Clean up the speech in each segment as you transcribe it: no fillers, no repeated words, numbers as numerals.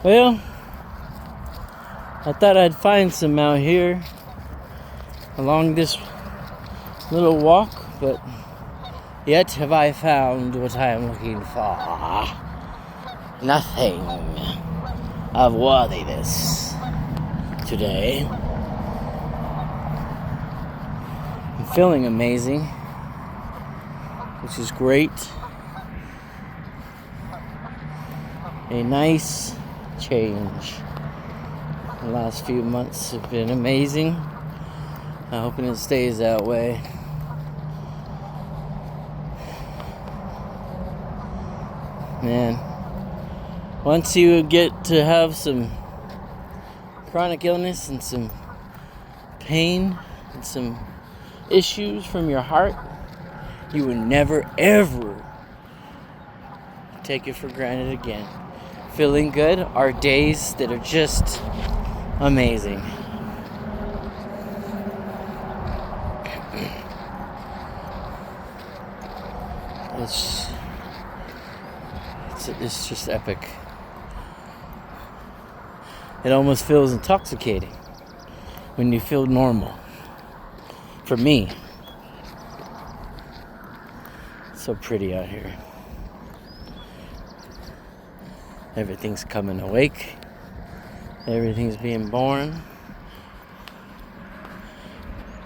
Well, I thought I'd find some out here along this little walk, but yet have I found what I am looking for. Nothing of worthiness today. I'm feeling amazing, which is great. A nice change. The last few months have been amazing. I'm hoping it stays that way. Man, once you get to have some chronic illness and some pain and some issues from your heart, you will never ever take it for granted again. Feeling good are days that are just amazing. It's just epic. It almost feels intoxicating when you feel normal. For me, it's so pretty out here. Everything's coming awake. Everything's being born.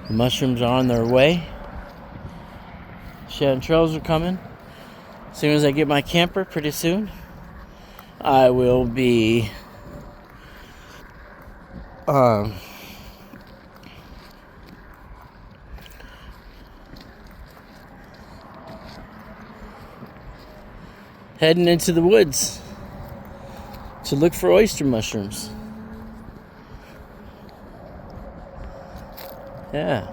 The mushrooms are on their way. Chanterelles are coming. As soon as I get my camper, pretty soon, I will be heading into the woods to look for oyster mushrooms. Yeah.